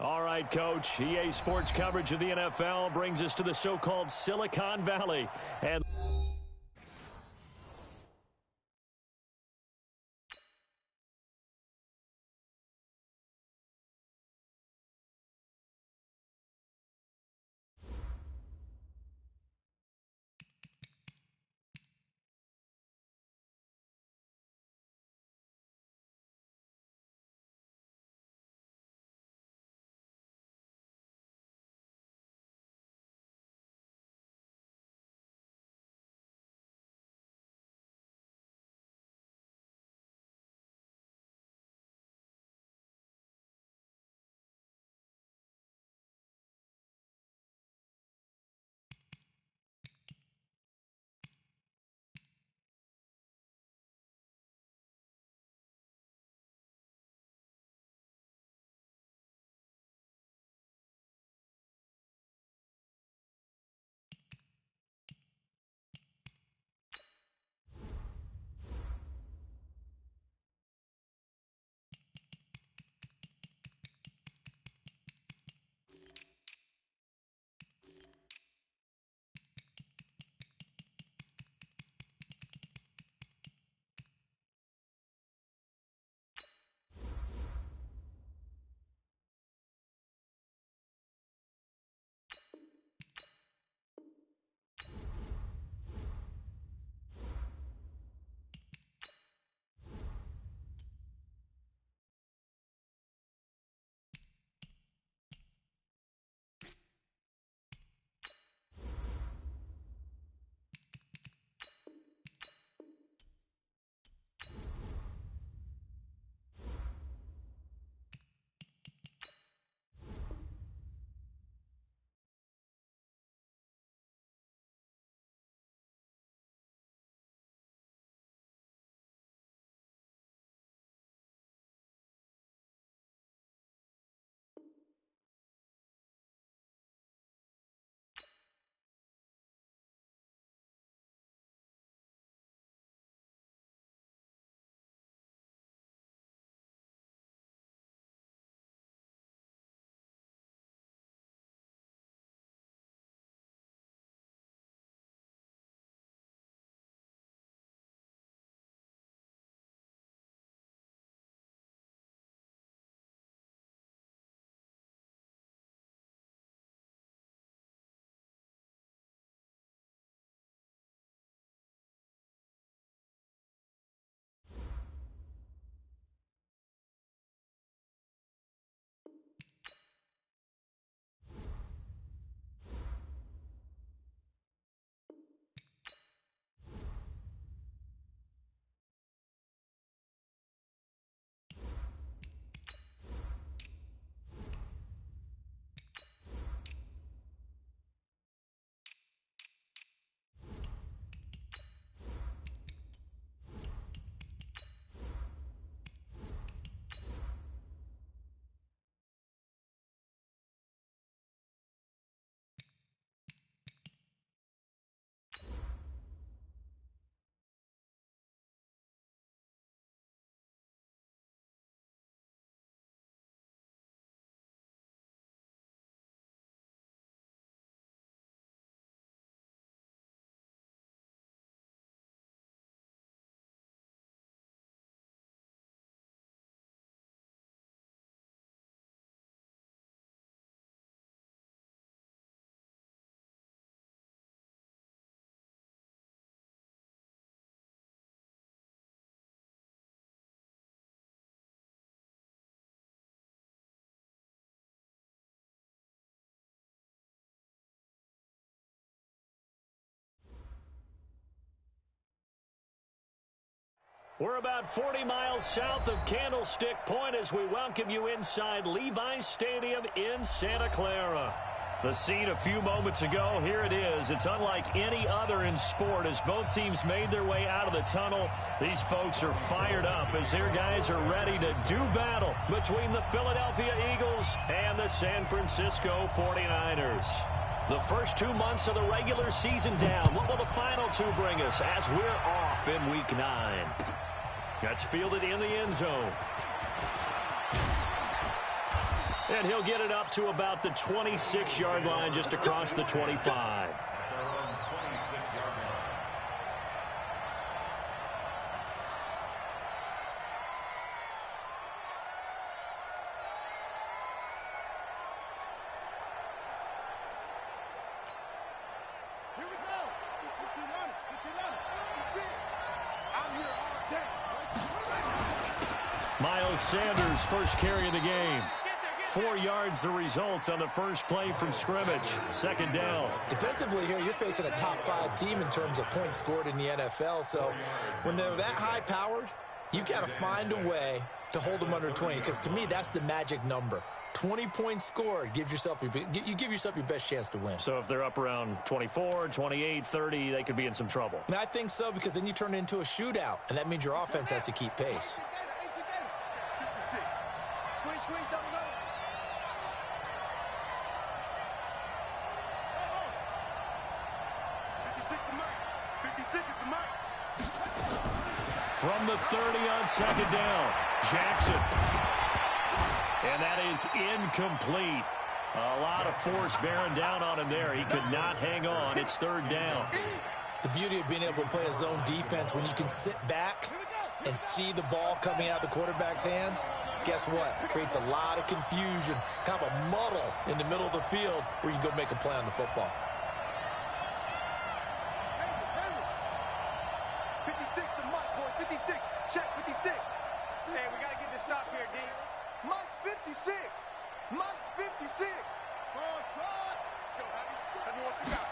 All right, Coach. EA Sports coverage of the NFL brings us to the so-called Silicon Valley. And we're about 40 miles south of Candlestick Point as we welcome you inside Levi's Stadium in Santa Clara. The scene a few moments ago, here it is. It's unlike any other in sport as both teams made their way out of the tunnel. These folks are fired up as their guys are ready to do battle between the Philadelphia Eagles and the San Francisco 49ers. The first 2 months of the regular season down. What will the final two bring us as we're off in Week 9? That's fielded in the end zone. And he'll get it up to about the 26-yard line, just across the 25. Miles Sanders, first carry of the game. 4 yards the result on the first play from scrimmage. Second down. Defensively here, you're facing a top-5 team in terms of points scored in the NFL. So when they're that high-powered, you've got to find a way to hold them under 20. Because to me, that's the magic number. 20 points scored, you give yourself your best chance to win. So if they're up around 24, 28, 30, they could be in some trouble. And I think so, because then you turn it into a shootout, and that means your offense has to keep pace. From the 30 on second down, Jackson. And that is incomplete. A lot of force bearing down on him there. He could not hang on. It's third down. The beauty of being able to play a zone defense, when you can sit back and see the ball coming out of the quarterback's hands, guess what? It creates a lot of confusion, kind of a muddle in the middle of the field where you can go make a play on the football. 56 to Mike, boys. 56. Check 56. Hey, we got to get this stop here, D. Mike's 56. Mike's 56. Come on, try. Let's go, Heavy. Heavy, what you got?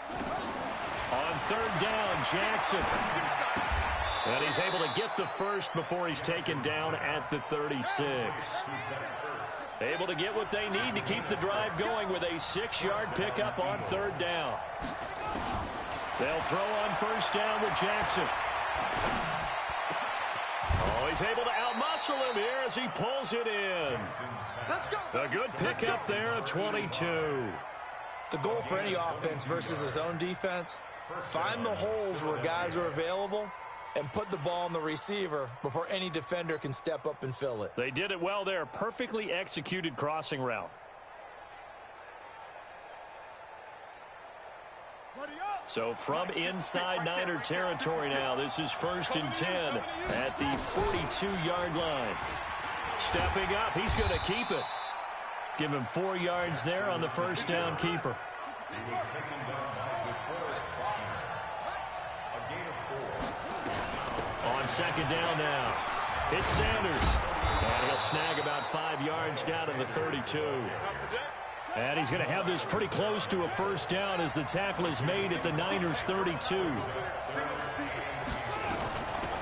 On third down, Jackson. And he's able to get the first before he's taken down at the 36. Able to get what they need to keep the drive going with a 6-yard pickup on third down. They'll throw on first down with Jackson. Oh, he's able to outmuscle him here as he pulls it in. A good pickup there at 22. The goal for any offense versus a zone defense, find the holes where guys are available and put the ball on the receiver before any defender can step up and fill it. They did it well there. Perfectly executed crossing route. So from inside Niner territory now, this is 1st and 10 at the 42-yard line. Stepping up, he's going to keep it. Give him 4 yards there on the first down keeper. On second down now, it's Sanders. And he'll snag about 5 yards down to the 32. And he's going to have this pretty close to a first down as the tackle is made at the Niners' 32.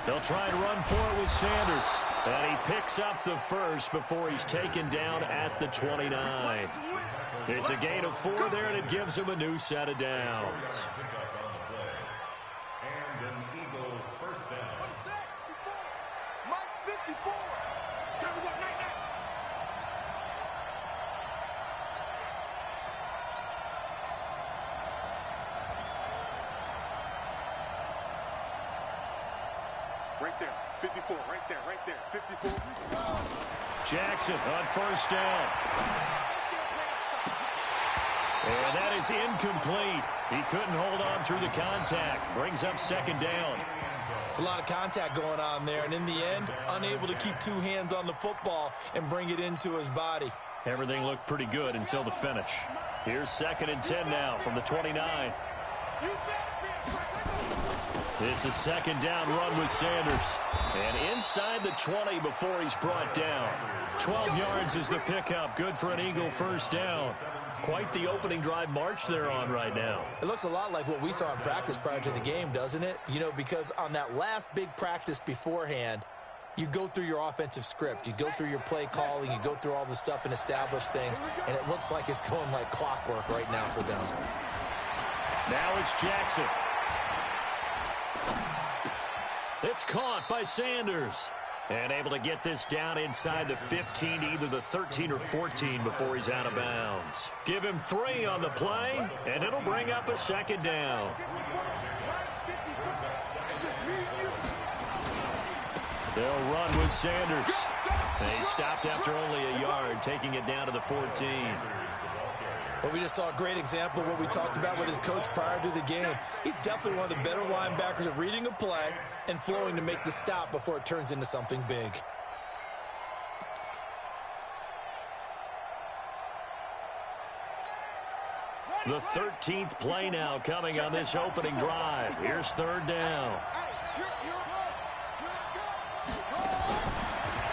They'll try and run for it with Sanders. And he picks up the first before he's taken down at the 29. It's a gain of 4 there, and it gives him a new set of downs. Right there, 54, right there, 54. Jackson on first down. And that is incomplete. He couldn't hold on through the contact. Brings up second down. It's a lot of contact going on there, and in the end, unable to keep 2 hands on the football and bring it into his body. Everything looked pretty good until the finish. Here's 2nd and 10 now from the 29. It's a second down run with Sanders. And inside the 20 before he's brought down. 12 yards is the pickup. Good for an Eagle first down. Quite the opening drive march they're on right now. It looks a lot like what we saw in practice prior to the game, doesn't it? You know, because on that last big practice beforehand, you go through your offensive script. You go through your play calling. You go through all the stuff and establish things. And it looks like it's going like clockwork right now for them. Now it's Jackson. It's caught by Sanders. And able to get this down inside the 15, either the 13 or 14 before he's out of bounds. Give him 3 on the play, and it'll bring up a second down. They'll run with Sanders. They stopped after only a yard, taking it down to the 14. Well, we just saw a great example of what we talked about with his coach prior to the game. He's definitely one of the better linebackers at reading a play and flowing to make the stop before it turns into something big. The 13th play now coming on this opening drive. Here's third down.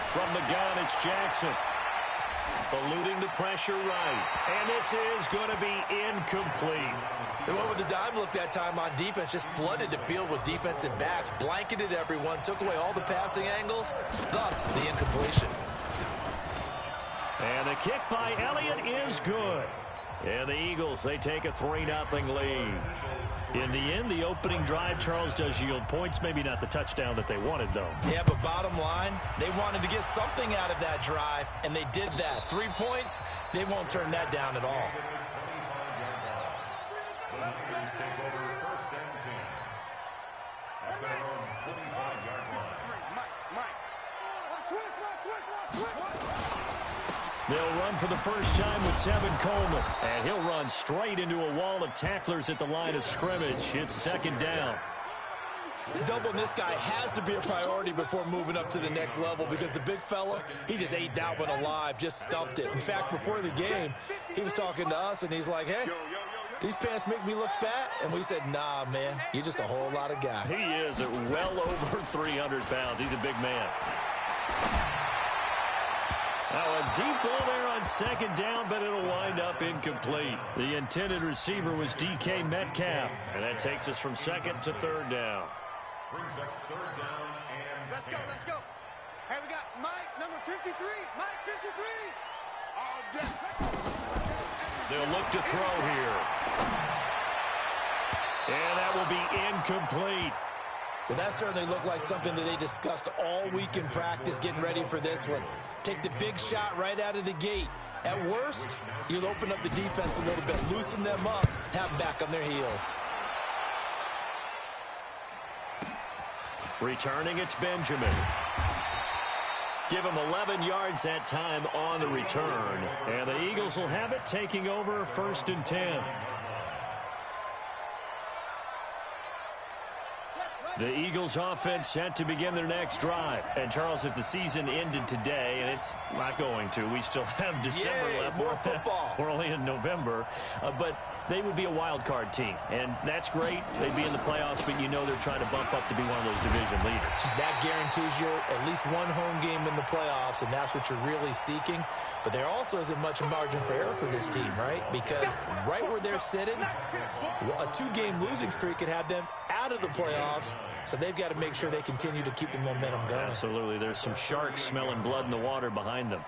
From the gun, it's Jackson. Eluding the pressure right. And this is going to be incomplete. They went with the dime look that time on defense, just flooded the field with defensive backs, blanketed everyone, took away all the passing angles, thus the incompletion. And the kick by Elliott is good. And the Eagles, they take a 3-0 lead. In the end, the opening drive, Charles, does yield points. Maybe not the touchdown that they wanted, though. Yeah, but bottom line, they wanted to get something out of that drive, and they did that. 3 points, they won't turn that down at all. They'll run for the first time with Tevin Coleman. And he'll run straight into a wall of tacklers at the line of scrimmage. It's second down. Doubling this guy has to be a priority before moving up to the next level because the big fella, he just ate that one alive, just stuffed it. In fact, before the game, he was talking to us, and he's like, hey, these pants make me look fat? And we said, nah, man, you're just a whole lot of guy. He is at well over 300 pounds. He's a big man. Now a deep ball there on second down, but it'll wind up incomplete. The intended receiver was DK Metcalf, and that takes us from second to third down. Brings up third down and let's go. Hey, we got Mike, number 53. Mike, 53. They'll look to throw here. And that will be incomplete. Well, that certainly looked like something that they discussed all week in practice getting ready for this one. Take the big shot right out of the gate. At worst, you'll open up the defense a little bit, loosen them up, have them back on their heels. Returning, it's Benjamin. Give him 11 yards that time on the return. And the Eagles will have it, taking over 1st and 10. The Eagles offense set to begin their next drive. And, Charles, if the season ended today, and it's not going to, we still have December left. More football. We're only in November. But they would be a wild card team. And that's great. They'd be in the playoffs, but you know they're trying to bump up to be one of those division leaders. That guarantees you at least one home game in the playoffs, and that's what you're really seeking. But there also isn't much margin for error for this team, right? Because right where they're sitting, a 2-game losing streak could have them out of the playoffs. So they've got to make sure they continue to keep the momentum going. Absolutely. There's some sharks smelling blood in the water behind them.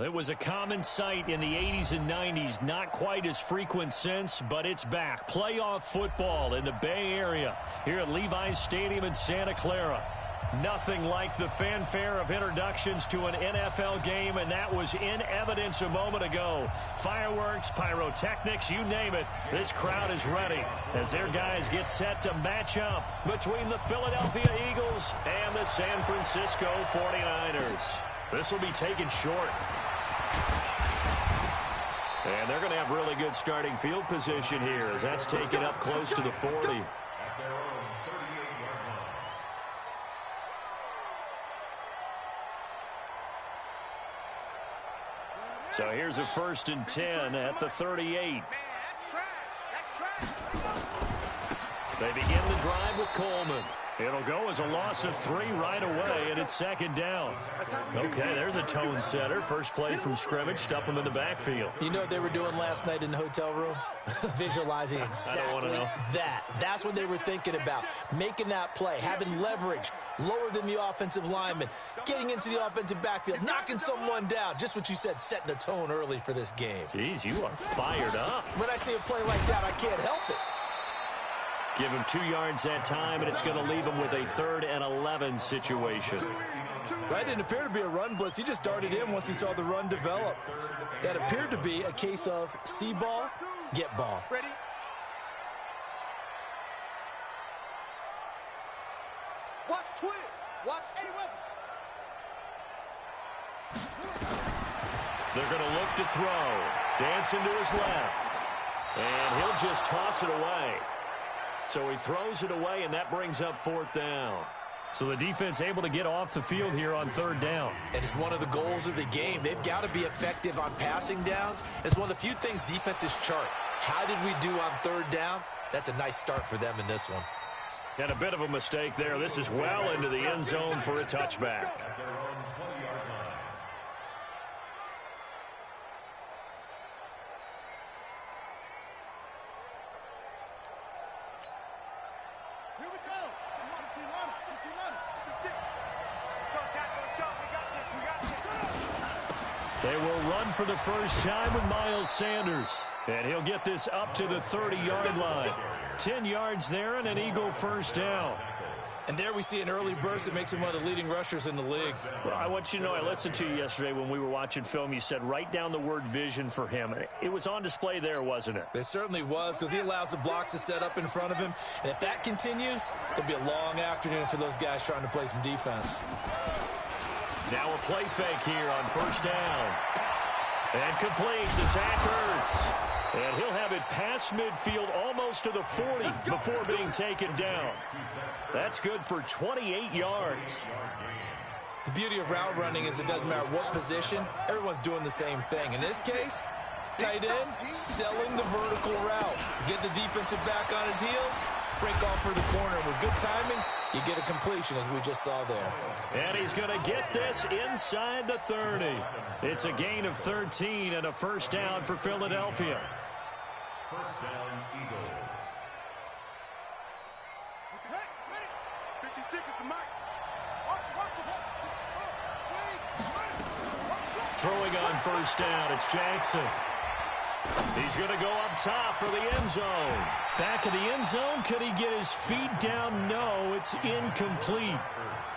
It was a common sight in the 80s and 90s, not quite as frequent since, but it's back. Playoff football in the Bay Area here at Levi's Stadium in Santa Clara. Nothing like the fanfare of introductions to an NFL game, and that was in evidence a moment ago. Fireworks, pyrotechnics, you name it. This crowd is ready as their guys get set to match up between the Philadelphia Eagles and the San Francisco 49ers. This will be taken short. And they're going to have really good starting field position here as that's taken up close to the 40. So here's a 1st and 10 at the 38. They begin the drive with Coleman. It'll go as a loss of 3 right away, and it's 2nd down. Okay, there's a tone setter. First play from scrimmage, stuff them in the backfield. You know what they were doing last night in the hotel room? Visualizing exactly that. That's what they were thinking about. Making that play, having leverage, lower than the offensive lineman, getting into the offensive backfield, knocking someone down. Just what you said, setting the tone early for this game. Jeez, you are fired up. When I see a play like that, I can't help it. Give him 2 yards that time, and it's going to leave him with a 3rd and 11 situation. That didn't appear to be a run blitz. He just darted in once he saw the run develop. That appeared to be a case of see ball, get ball. Ready? Watch twist. Watch Eddie Weber. They're going to look to throw. Dancing to his left. And he'll just toss it away. So he throws it away, and that brings up 4th down. So the defense able to get off the field here on 3rd down. And it's one of the goals of the game. They've got to be effective on passing downs. It's one of the few things defenses chart. How did we do on 3rd down? That's a nice start for them in this one. And a bit of a mistake there. This is well into the end zone for a touchback. They will run for the first time with Miles Sanders. And he'll get this up to the 30-yard line. 10 yards there and an Eagle 1st down. And there we see an early burst that makes him one of the leading rushers in the league. Well, I want you to know, I listened to you yesterday when we were watching film. You said write down the word vision for him. It was on display there, wasn't it? It certainly was, because he allows the blocks to set up in front of him. And if that continues, it'll be a long afternoon for those guys trying to play some defense. Now a play fake here on 1st down. And complete to Zach Ertz. And he'll have it past midfield almost to the 40 before being taken down. That's good for 28 yards. The beauty of route running is it doesn't matter what position, everyone's doing the same thing. In this case, tight end, selling the vertical route. Get the defensive back on his heels, break off for the corner. With good timing, you get a completion, as we just saw there. And he's going to get this inside the 30. It's a gain of 13 and a 1st down for Philadelphia. 1st down, Eagles. 56 is the mic. Throwing on 1st down, it's Jackson. He's going to go up top for the end zone. Back of the end zone, could he get his feet down? No, it's incomplete.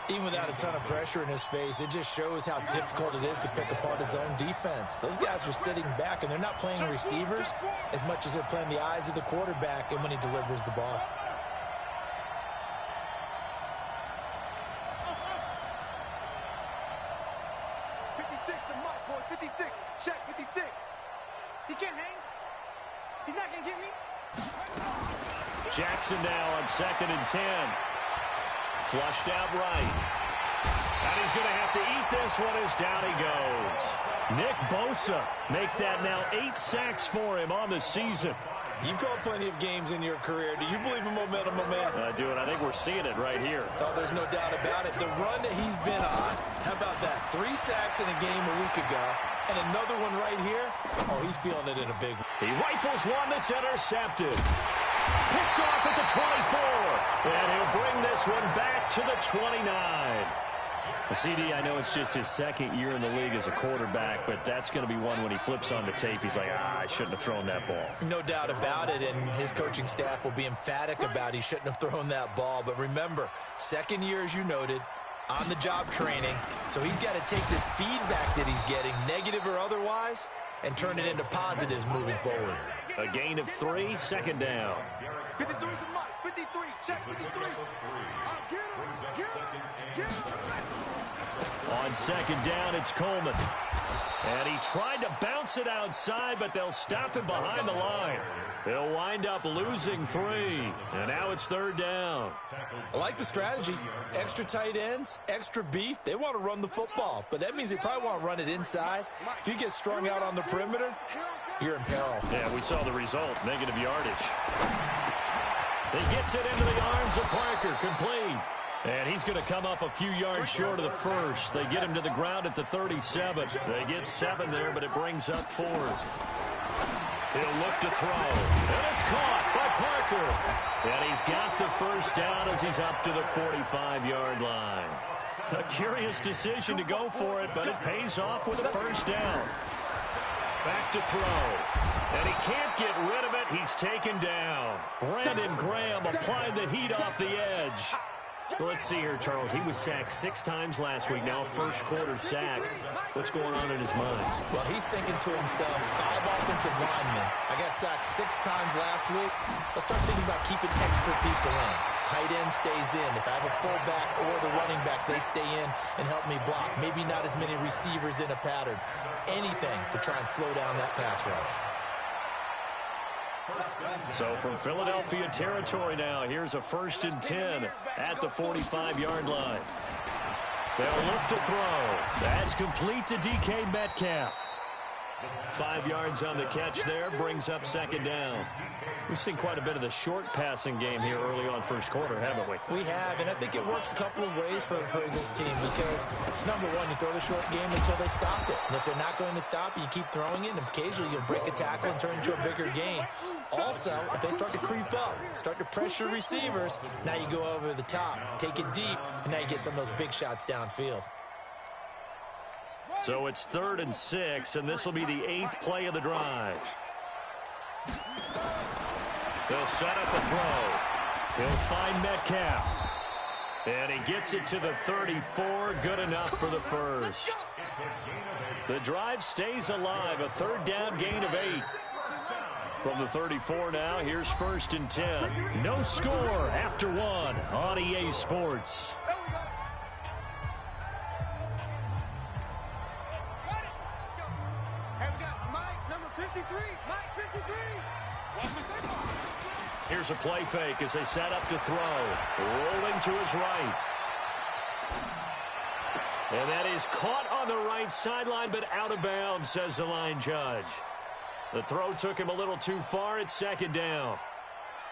Even without a ton of pressure in his face, it just shows how difficult it is to pick apart his own defense. Those guys are sitting back, and they're not playing receivers as much as they're playing the eyes of the quarterback and when he delivers the ball. Jackson now on 2nd and 10. Flushed out right. And he's going to have to eat this one as down he goes. Nick Bosa make that now 8 sacks for him on the season. You've called plenty of games in your career. Do you believe in momentum, my man? I do, and I think we're seeing it right here. Oh, there's no doubt about it. The run that he's been on, how about that? 3 sacks in a game a week ago, and another one right here. Oh, he's feeling it in a big one. He rifles one that's intercepted. Picked off at the 24. And he'll bring this one back to the 29. The CD, I know it's just his second year in the league as a quarterback, but that's going to be one when he flips on the tape. He's like, I shouldn't have thrown that ball. No doubt about it, and his coaching staff will be emphatic about he shouldn't have thrown that ball. But remember, second year, as you noted, on-the-job training. So he's got to take this feedback that he's getting, negative or otherwise, and turn it into positives moving forward. A gain of 3, second down. 53 is the mark. 53, check 53. Get him. On second down, it's Coleman. And he tried to bounce it outside, but they'll stop him behind the line. They'll wind up losing 3. And now it's third down. I like the strategy. Extra tight ends, extra beef. They want to run the football, but that means they probably want to run it inside. If you get strung out on the perimeter, you're in peril. Yeah, we saw the result, negative yardage. He gets it into the arms of Parker, complete. And he's going to come up a few yards short of the first. They get him to the ground at the 37. They get 7 there, but it brings up 4th. He'll look to throw. And it's caught by Parker. And he's got the first down as he's up to the 45-yard line. A curious decision to go for it, but it pays off with a first down. Back to throw. And he can't get rid of it. He's taken down. Brandon Graham applied the heat off the edge. Well, let's see here, Charles. He was sacked 6 times last week. Now a first-quarter sack. What's going on in his mind? Well, he's thinking to himself, 5 offensive linemen. I got sacked 6 times last week. Let's start thinking about keeping extra people in. Tight end stays in. If I have a fullback or the running back, they stay in and help me block. Maybe not as many receivers in a pattern. Anything to try and slow down that pass rush. So from Philadelphia territory now, here's a 1st and 10 at the 45-yard line. They'll look to throw. That's complete to DK Metcalf. 5 yards on the catch there, brings up second down. We've seen quite a bit of the short passing game here early on first quarter, haven't we? We have, and I think it works a couple of ways for this team because, number one, you throw the short game until they stop it. And if they're not going to stop it, you keep throwing it, and occasionally you'll break a tackle and turn it into a bigger gain. Also, if they start to creep up, start to pressure receivers, now you go over the top, take it deep, and now you get some of those big shots downfield. So it's 3rd and 6, and this will be the 8th play of the drive. They'll set up a throw. He'll find Metcalf. And he gets it to the 34. Good enough for the first. The drive stays alive. A 3rd down gain of 8. From the 34 now, here's 1st and 10. No score after 1 on EA Sports. Here's a play fake as they set up to throw. Rolling to his right. And that is caught on the right sideline, but out of bounds, says the line judge. The throw took him a little too far. It's second down.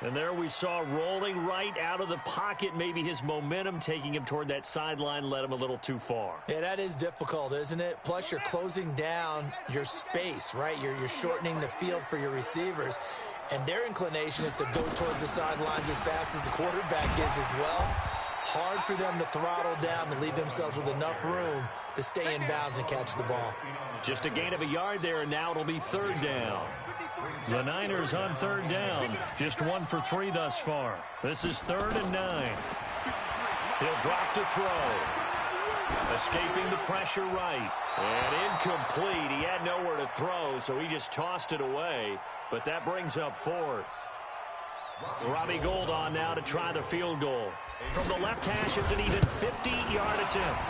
And there we saw rolling right out of the pocket. Maybe his momentum taking him toward that sideline led him a little too far. Yeah, that is difficult, isn't it? Plus, you're closing down your space, right? You're shortening the field for your receivers. And their inclination is to go towards the sidelines as fast as the quarterback is as well. Hard for them to throttle down and leave themselves with enough room to stay in bounds and catch the ball. Just a gain of a yard there, and now it'll be 3rd down. The Niners on 3rd down. Just 1 for 3 thus far. This is 3rd and 9. He'll drop to throw. Escaping the pressure right. And incomplete. He had nowhere to throw, so he just tossed it away. But that brings up 4th. Robbie Gould on now to try the field goal. From the left hash, it's an even 50-yard attempt.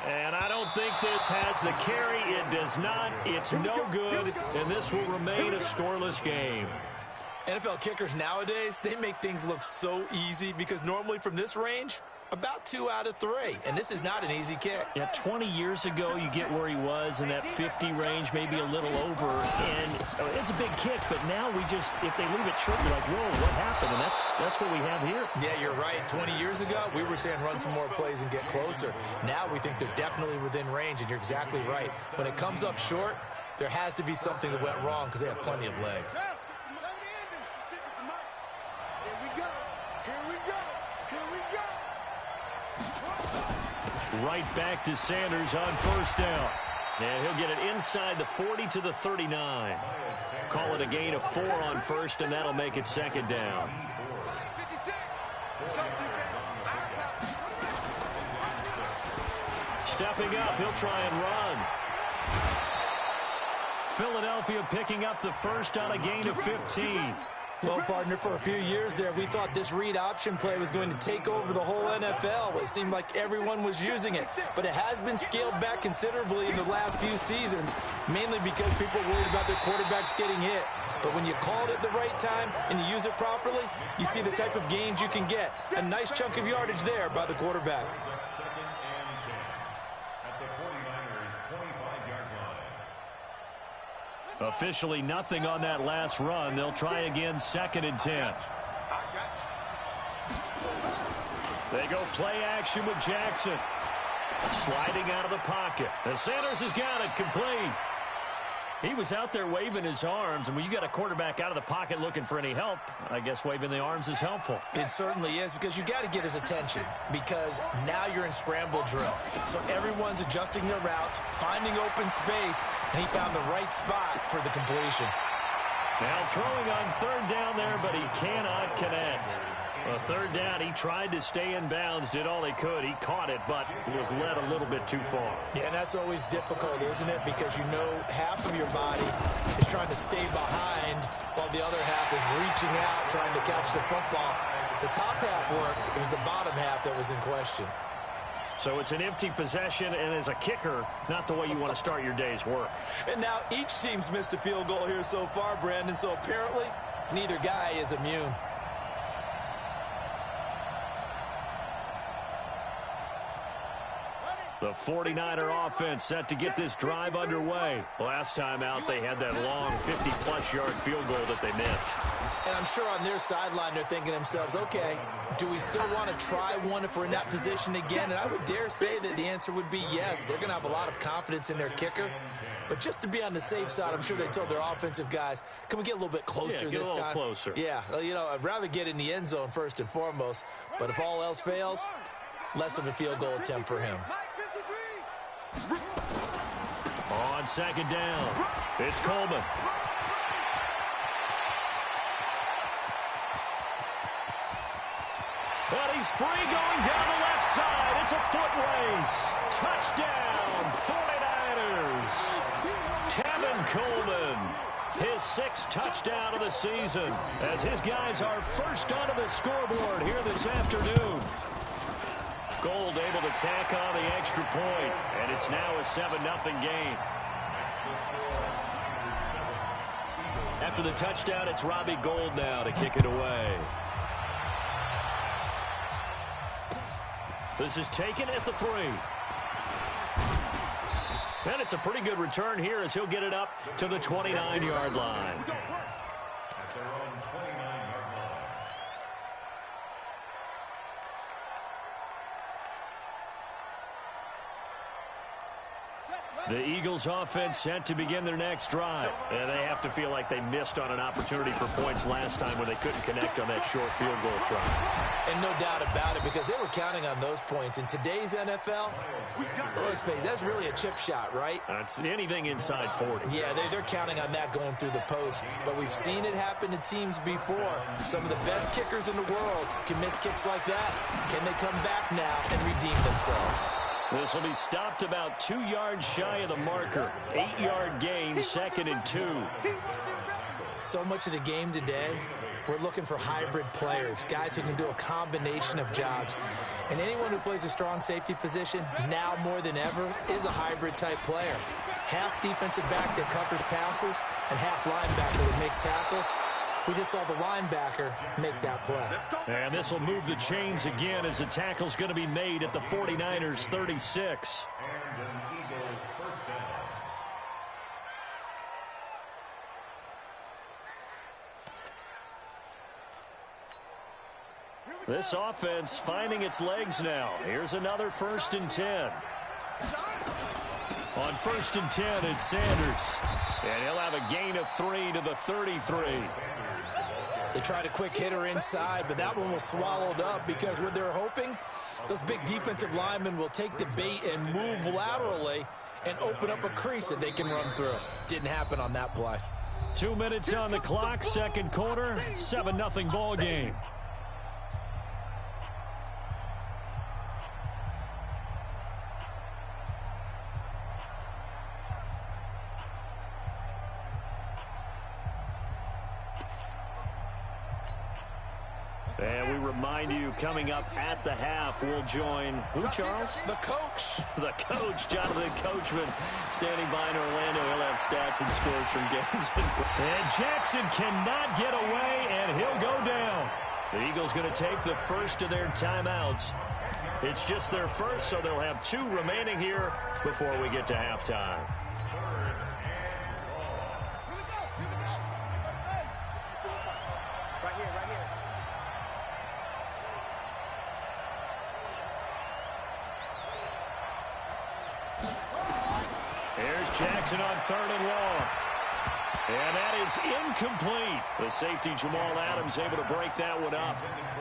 And I don't think this has the carry. It does not. It's no good, and this will remain a scoreless game. NFL kickers nowadays, they make things look so easy because normally from this range, about 2 out of 3. And this is not an easy kick. Yeah, 20 years ago, you get where he was in that 50 range, maybe a little over. And it's a big kick, but now we just, if they leave it short, you're like, whoa, what happened? And that's what we have here. Yeah, you're right. 20 years ago, we were saying run some more plays and get closer. Now we think they're definitely within range, and you're exactly right. When it comes up short, there has to be something that went wrong because they have plenty of leg. right back to Sanders on first down. And he'll get it inside the 40 to the 39. Call it a gain of 4 on first, and that'll make it second down. Stepping up, he'll try and run. Philadelphia picking up the first on a gain of 15. Well, partner, for a few years there, we thought this read option play was going to take over the whole NFL. It seemed like everyone was using it, but it has been scaled back considerably in the last few seasons, mainly because people are worried about their quarterbacks getting hit. But when you call it at the right time and you use it properly, you see the type of gains you can get. A nice chunk of yardage there by the quarterback. Officially nothing on that last run. They'll try again, second and 10. They go play action with Jackson. Sliding out of the pocket. And Sanders has got it complete. He was out there waving his arms, and when you got a quarterback out of the pocket looking for any help, I guess waving the arms is helpful. It certainly is, because you got to get his attention, because now you're in scramble drill. So everyone's adjusting their routes, finding open space, and he found the right spot for the completion. Now throwing on third down there, but he cannot connect. Well, third down, he tried to stay in bounds, did all he could. He caught it, but was led a little bit too far. Yeah, and that's always difficult, isn't it? Because you know half of your body is trying to stay behind while the other half is reaching out, trying to catch the football. The top half worked. It was the bottom half that was in question. So it's an empty possession, and as a kicker, not the way you want to start your day's work. And now each team's missed a field goal here so far, Brandon, so apparently neither guy is immune. The 49er offense set to get this drive underway. Last time out, they had that long 50-plus yard field goal that they missed. And I'm sure on their sideline they're thinking to themselves, okay, do we still want to try one if we're in that position again? And I would dare say that the answer would be yes. They're going to have a lot of confidence in their kicker. But just to be on the safe side, I'm sure they told their offensive guys, can we get a little bit closer this time? Get a little closer. Yeah, you know, I'd rather get in the end zone first and foremost. But if all else fails, less of a field goal attempt for him. On second down, it's Coleman. But he's free going down the left side. It's a foot race. Touchdown, 49ers. Tevin Coleman, his 6th touchdown of the season, as his guys are first onto the scoreboard here this afternoon. Gold able to tack on the extra point, and it's now a 7-0 game. After the touchdown, it's Robbie Gould now to kick it away. This is taken at the 3. And it's a pretty good return here as he'll get it up to the 29-yard line. The Eagles offense set to begin their next drive. And they have to feel like they missed on an opportunity for points last time when they couldn't connect on that short field goal try. And no doubt about it, because they were counting on those points. In today's NFL, let's face it, that's really a chip shot, right? That's anything inside 40. Yeah, they're counting on that going through the post. But we've seen it happen to teams before. Some of the best kickers in the world can miss kicks like that. Can they come back now and redeem themselves? This will be stopped about 2 yards shy of the marker. 8-yard gain, 2nd and 2. So much of the game today, we're looking for hybrid players, guys who can do a combination of jobs. And anyone who plays a strong safety position, now more than ever, is a hybrid type player. Half defensive back that covers passes, and half linebacker that makes tackles. We just saw the linebacker make that play. And this will move the chains again as the tackle's going to be made at the 49ers' 36. This offense finding its legs now. Here's another 1st and 10. On 1st and 10, it's Sanders. And he'll have a gain of 3 to the 33. They tried a quick hitter inside, but that one was swallowed up because what they're hoping, those big defensive linemen will take the bait and move laterally and open up a crease that they can run through. Didn't happen on that play. 2 minutes on the clock, second quarter, 7-0 ball game. And we remind you, coming up at the half, we'll join who, Charles? The coach. The coach, Jonathan Coachman, standing by in Orlando. He'll have stats and scores from games. And Jackson cannot get away, and he'll go down. The Eagles going to take the first of their timeouts. It's just their first, so they'll have 2 remaining here before we get to halftime. Here's Jackson on 3rd and long. And that is incomplete. The safety, Jamal Adams, able to break that one up.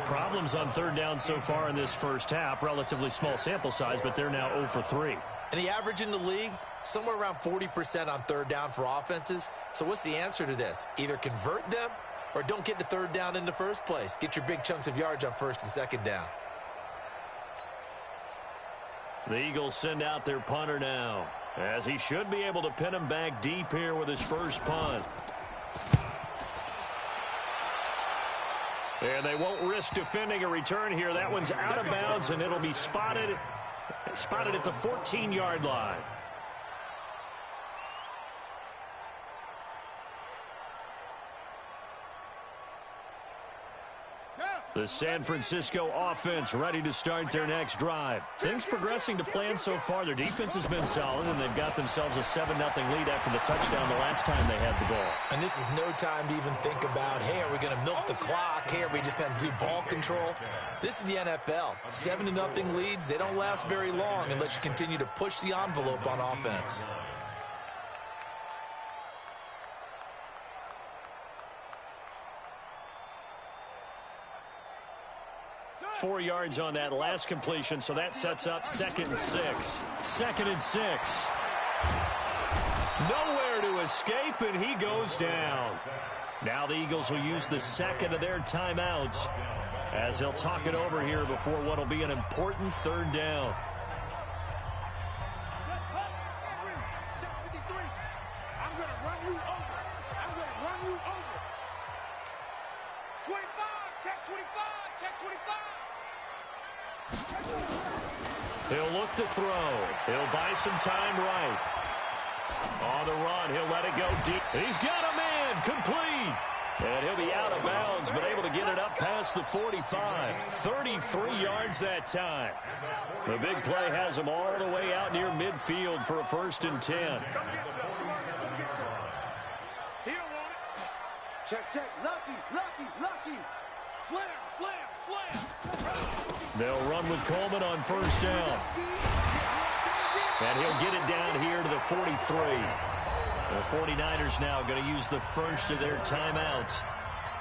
Problems on 3rd down so far in this first half. Relatively small sample size, but they're now 0 for 3. And the average in the league, somewhere around 40% on 3rd down for offenses. So what's the answer to this? Either convert them or don't get to 3rd down in the first place. Get your big chunks of yards on 1st and 2nd down. The Eagles send out their punter now, as he should be able to pin him back deep here with his first punt. And they won't risk defending a return here. That one's out of bounds, and it'll be spotted at the 14-yard line. The San Francisco offense ready to start their next drive. Things progressing to plan so far. Their defense has been solid, and they've got themselves a 7-0 lead after the touchdown the last time they had the ball. And this is no time to even think about, hey, are we going to milk the clock? Hey, are we just going to do ball control? This is the NFL. 7-0 leads, they don't last very long unless you continue to push the envelope on offense. 4 yards on that last completion, so that sets up 2nd and 6. 2nd and 6. Nowhere to escape, and he goes down. Now the Eagles will use the second of their timeouts as they'll talk it over here before what will be an important 3rd down. I'm going to run you over. I'm going to run you over. 25, check 25, check 25. He'll look to throw. He'll buy some time right. On the run, he'll let it go deep. He's got a man, complete. And he'll be out of bounds, but able to get it up past the 45. 33 yards that time. The big play has him all the way out near midfield for a 1st and 10. He don't want it. Check, check. Lucky, lucky, lucky. Slam, slam, slam. They'll run with Coleman on 1st down. And he'll get it down here to the 43. The 49ers now going to use the first of their timeouts.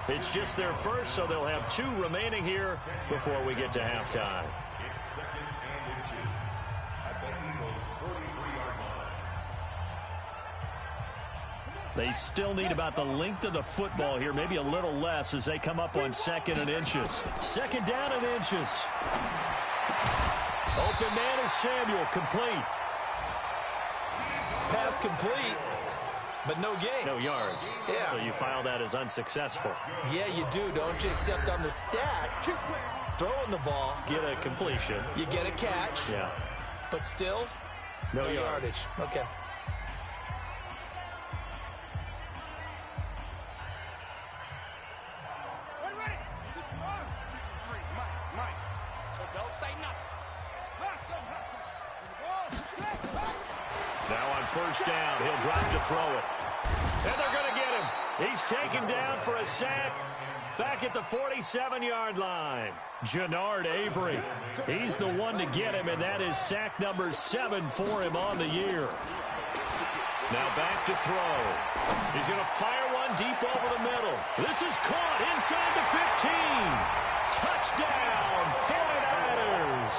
It's just their first, so they'll have 2 remaining here before we get to halftime. They still need about the length of the football here, maybe a little less as they come up on 2nd and inches. 2nd down and inches. Open man is Samuel, complete. Pass complete, but no gain. No yards. Yeah. So you file that as unsuccessful. Yeah, you do, don't you? Except on the stats, throwing the ball, Get a completion. you get a catch, Yeah. but still, No yardage. Okay. Now on 1st down, he'll drop to throw it. And they're going to get him. He's taken down for a sack back at the 47-yard line. Jannard Avery. He's the one to get him, and that is sack number 7 for him on the year. Now back to throw. He's going to fire one run deep over the middle. This is caught inside the 15. Touchdown, 49ers.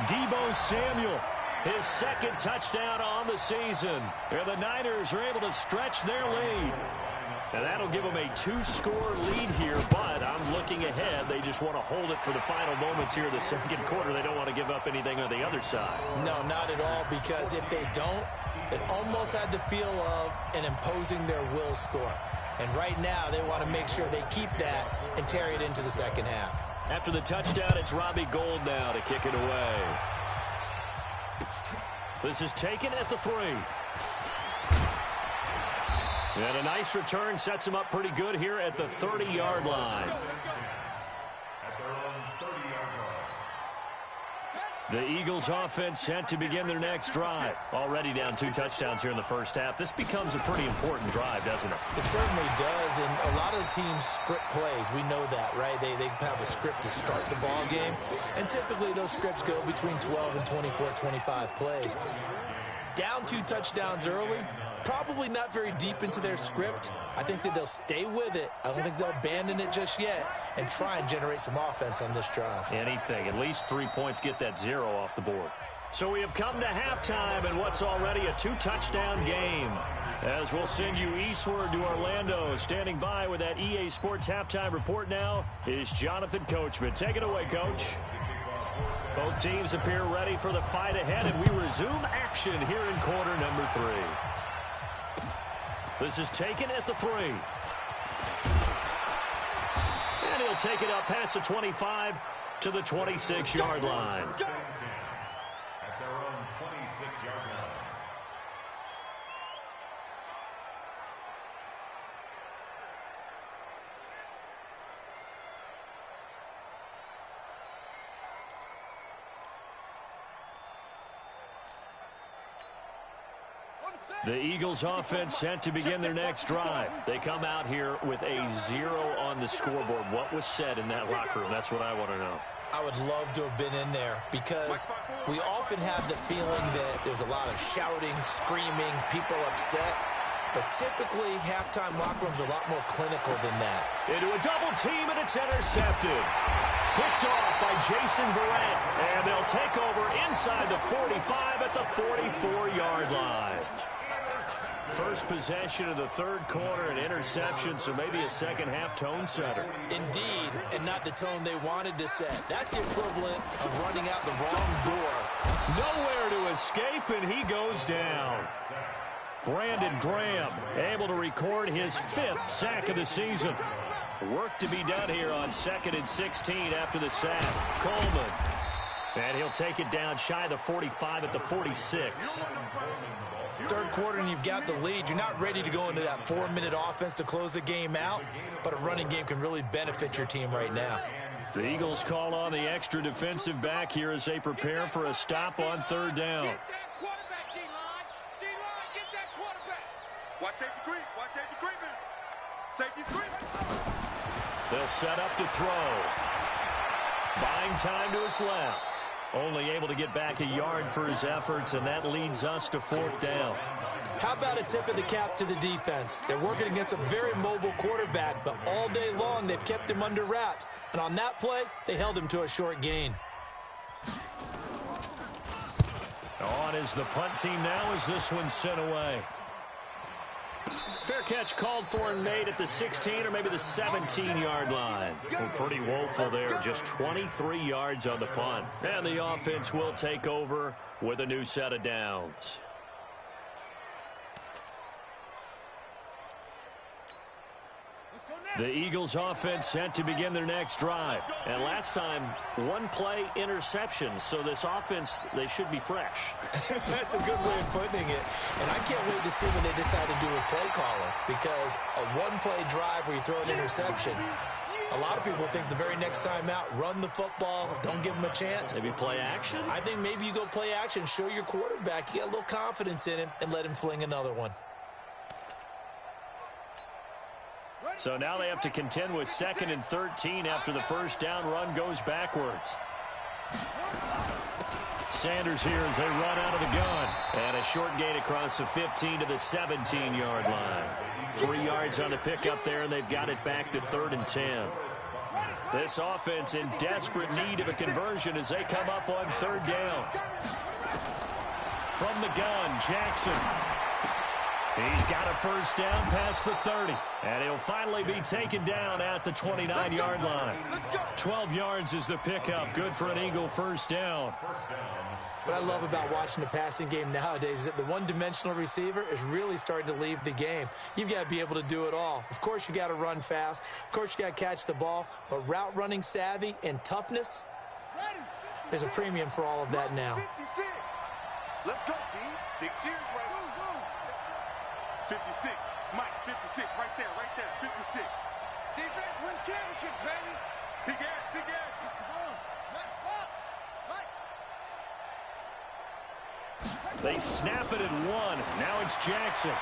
Deebo Samuel, his second touchdown on the season. And the Niners are able to stretch their lead. And that'll give them a 2-score lead here, but I'm looking ahead. They just want to hold it for the final moments here of the second quarter. They don't want to give up anything on the other side. No, not at all, because if they don't, it almost had the feel of an imposing their will score. And right now, they want to make sure they keep that and carry it into the second half. After the touchdown, it's Robbie Gould now to kick it away. This is taken at the 3. And a nice return sets him up pretty good here at the 30-yard line. The Eagles offense set to begin their next drive. Already down 2 touchdowns here in the first half. This becomes a pretty important drive, doesn't it? It certainly does, and a lot of the teams script plays. We know that, right? They have a script to start the ball game, and typically those scripts go between 12 and 24, 25 plays. Down 2 touchdowns early, probably not very deep into their script. I think that they'll stay with it. I don't think they'll abandon it just yet and try and generate some offense on this drive. Anything. At least 3 points, get that 0 off the board. So we have come to halftime in what's already a 2-touchdown game. As we'll send you eastward to Orlando. Standing by with that EA Sports halftime report now is Jonathan Coachman. Take it away, Coach. Both teams appear ready for the fight ahead, and we resume action here in quarter number 3. This is taken at the 3. And he'll take it up past the 25 to the 26-yard line. At their own 26-yard line. The Eagles offense set to begin their next drive. They come out here with a 0 on the scoreboard. What was said in that locker room? That's what I want to know. I would love to have been in there because we often have the feeling that there's a lot of shouting, screaming, people upset. But typically, halftime locker rooms are a lot more clinical than that. Into a double team, and it's intercepted. Picked off by Jason Verrett. And they'll take over inside the 45 at the 44-yard line. First possession of the third quarter, an interception, so maybe a second-half tone setter. Indeed, and not the tone they wanted to set. That's the equivalent of running out the wrong door. Nowhere to escape, and he goes down. Brandon Graham able to record his 5th sack of the season. Work to be done here on 2nd and 16 after the sack. Coleman. And he'll take it down shy of the 45 at the 46. Third quarter and you've got the lead. You're not ready to go into that 4-minute offense to close the game out, but a running game can really benefit your team right now. The Eagles call on the extra defensive back here as they prepare for a stop on 3rd down. Watch safety creep. Watch safety creeping. Safety creep. They'll set up to throw. Buying time to his left. Only able to get back a yard for his efforts, and that leads us to 4th down. How about a tip of the cap to the defense? They're working against a very mobile quarterback, but all day long they've kept him under wraps. And on that play, they held him to a short gain. On is the punt team now as this one's sent away. Fair catch called for and made at the 16 or maybe the 17-yard line. Well, pretty woeful there. Just 23 yards on the punt. And the offense will take over with a new set of downs. The Eagles offense set to begin their next drive. And last time, 1-play interception. So this offense, they should be fresh. That's a good way of putting it. And I can't wait to see what they decide to do with play calling. Because a 1-play drive where you throw an interception, a lot of people think the very next time out, run the football, don't give them a chance. Maybe play action? I think maybe you go play action, show your quarterback, you get a little confidence in him, and let him fling another one. So now they have to contend with 2nd and 13 after the first down run goes backwards. Sanders here as they run out of the gun. And a short gain across the 15 to the 17-yard line. 3 yards on the pickup there, and they've got it back to 3rd and 10. This offense in desperate need of a conversion as they come up on 3rd down. From the gun, Jackson. He's got a first down past the 30. And he'll finally be taken down at the 29-yard line. 12 yards is the pickup. Good for an Eagle first down. What I love about watching the passing game nowadays is that the one-dimensional receiver is really starting to leave the game. You've got to be able to do it all. Of course, you got to run fast. Of course, you got to catch the ball. But route running savvy and toughness, there's a premium for all of that now. 56. Let's go, D. Big series right. 56. Mike, 56. Right there, 56. Defense wins championships, baby. Big ass, big ass. Come on. Let's pop. Right. They snap it at 1. Now it's Jackson.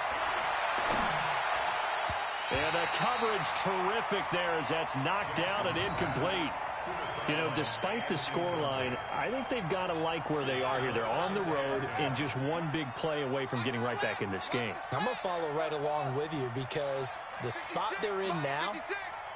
And the coverage terrific there as that's knocked down and incomplete. You know, despite the scoreline, I think they've got to like where they are here. They're on the road and just one big play away from getting right back in this game. I'm going to follow right along with you because the spot they're in now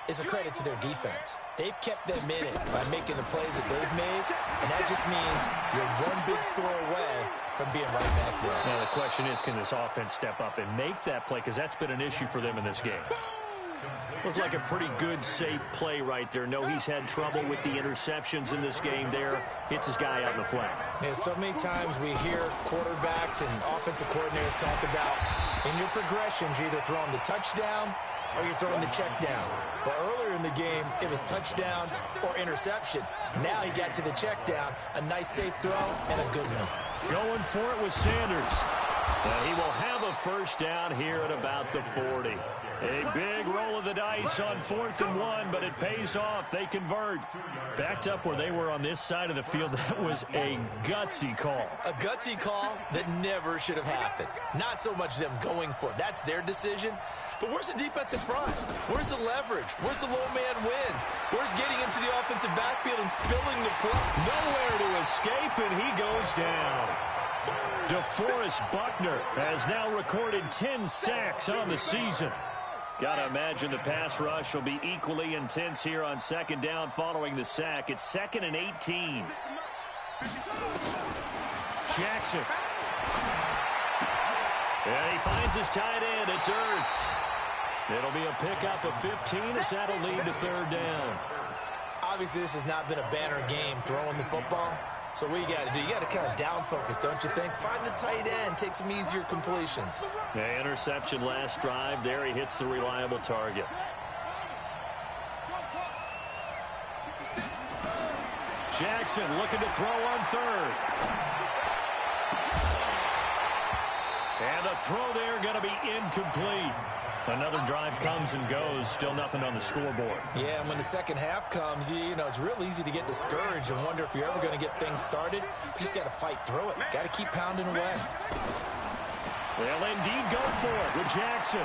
is a credit to their defense. They've kept them in it by making the plays that they've made, and that just means you're one big score away from being right back there. Now, the question is, can this offense step up and make that play? Because that's been an issue for them in this game. Looked like a pretty good, safe play right there. No, he's had trouble with the interceptions in this game there. Hits his guy out in the flat. Yeah, so many times we hear quarterbacks and offensive coordinators talk about in your progressions, you're either throwing the touchdown or you're throwing the check down. But earlier in the game, it was touchdown or interception. Now he got to the check down, a nice safe throw, and a good one. Going for it with Sanders. He will have a first down here at about the 40. A big roll of the dice on 4th and 1, but it pays off. They convert. Backed up where they were on this side of the field. That was a gutsy call. A gutsy call that never should have happened. Not so much them going for it. That's their decision. But where's the defensive front? Where's the leverage? Where's the low man wins? Where's getting into the offensive backfield and spilling the play? Nowhere to escape, and he goes down. DeForest Buckner has now recorded 10 sacks on the season. Gotta imagine the pass rush will be equally intense here on 2nd down following the sack. It's 2nd and 18. Jackson. And he finds his tight end. It's Ertz. It'll be a pickup of 15 as that'll lead to 3rd down. Obviously, this has not been a banner game throwing the football. So what you got to do, you got to kind of down focus, don't you think? Find the tight end, take some easier completions. The interception last drive. There he hits the reliable target. Jackson looking to throw on 3rd. And the throw there going to be incomplete. Another drive comes and goes. Still nothing on the scoreboard. Yeah, and when the second half comes, you know, it's real easy to get discouraged and wonder if you're ever going to get things started. You just got to fight through it. Got to keep pounding away. They'll indeed go for it with Jackson.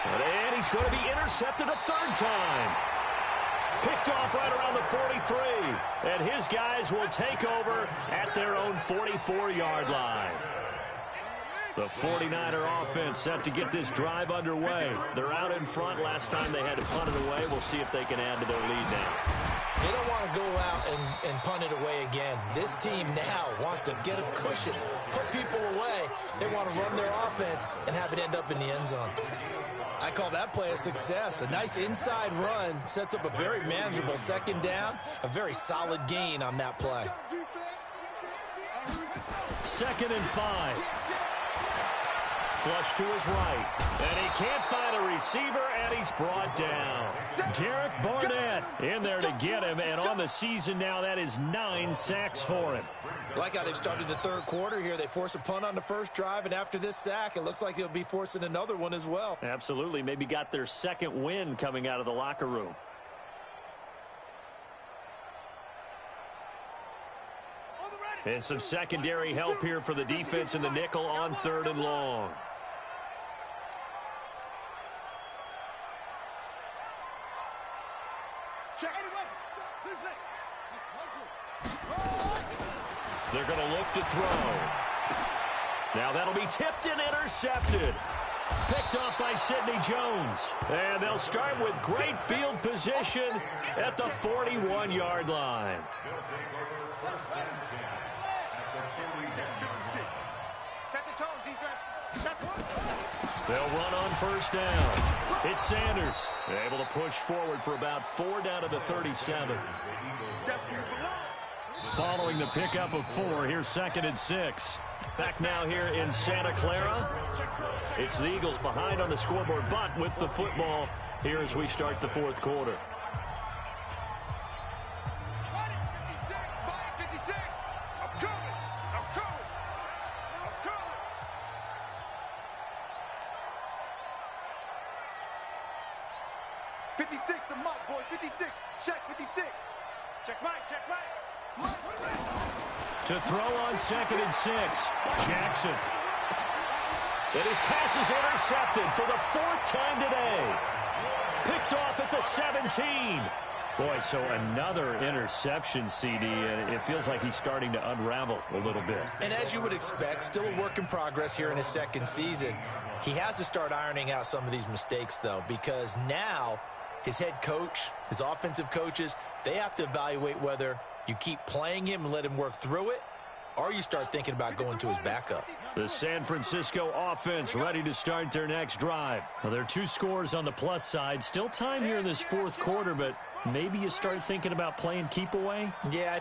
And he's going to be intercepted a 3rd time. Picked off right around the 43. And his guys will take over at their own 44-yard line. The 49er offense set to get this drive underway. They're out in front. Last time they had to punt it away. We'll see if they can add to their lead now. They don't want to go out and punt it away again. This team now wants to get a cushion, put people away. They want to run their offense and have it end up in the end zone. I call that play a success. A nice inside run sets up a very manageable 2nd down. A very solid gain on that play. 2nd and 5. Flush to his right. And he can't find a receiver, and he's brought down. Derek Barnett in there to get him, and on the season now, that is 9 sacks for him. Like how they've started the 3rd quarter here. They force a punt on the first drive, and after this sack, it looks like they'll be forcing another one as well. Absolutely. Maybe got their 2nd win coming out of the locker room. And some secondary help here for the defense in the nickel on 3rd and long. They're going to look to throw. Now that'll be tipped and intercepted. Picked off by Sidney Jones. And they'll start with great field position at the 41-yard line. Set the tone, defense. Set the They'll run on first down. It's Sanders. Able to push forward for about 4 down to the 37. Following the pickup of 4, here's 2nd and 6. Back now here in Santa Clara. It's the Eagles behind on the scoreboard, but with the football here as we start the 4th quarter. To throw on 2nd and 6. Jackson. And his pass is intercepted for the 4th time today. Picked off at the 17. Boy, so another interception, CD, and it feels like he's starting to unravel a little bit. And as you would expect, still a work in progress here in his 2nd season. He has to start ironing out some of these mistakes, though, because now his head coach, his offensive coaches, they have to evaluate whether you keep playing him and let him work through it, or you start thinking about going to his backup. The San Francisco offense ready to start their next drive. Well, there are 2 scores on the plus side. Still time here in this 4th quarter, but maybe you start thinking about playing keep away? Yeah,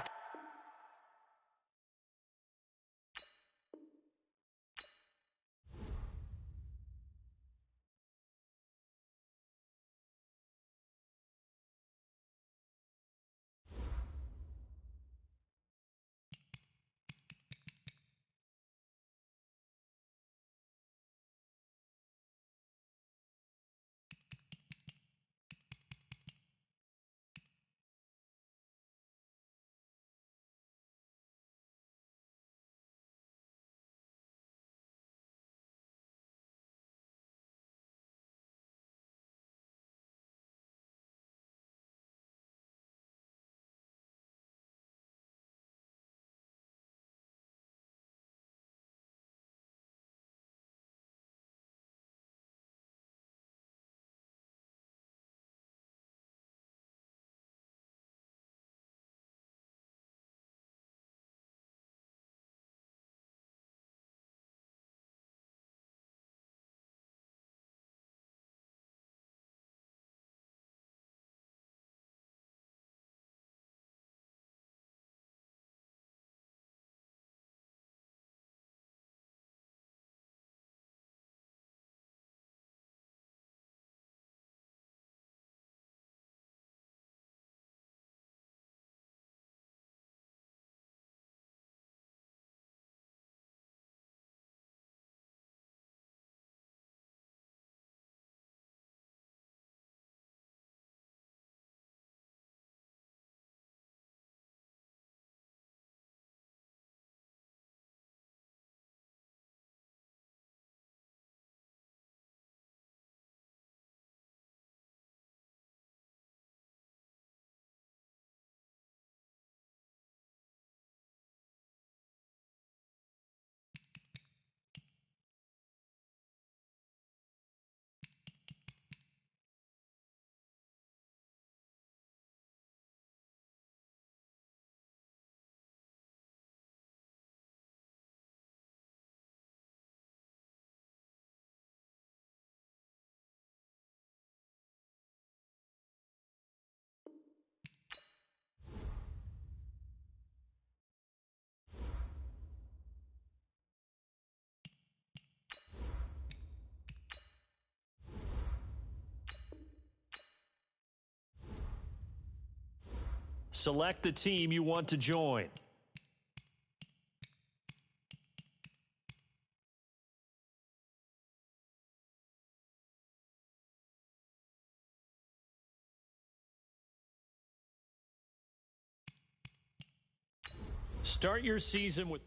Select the team you want to join. Start your season with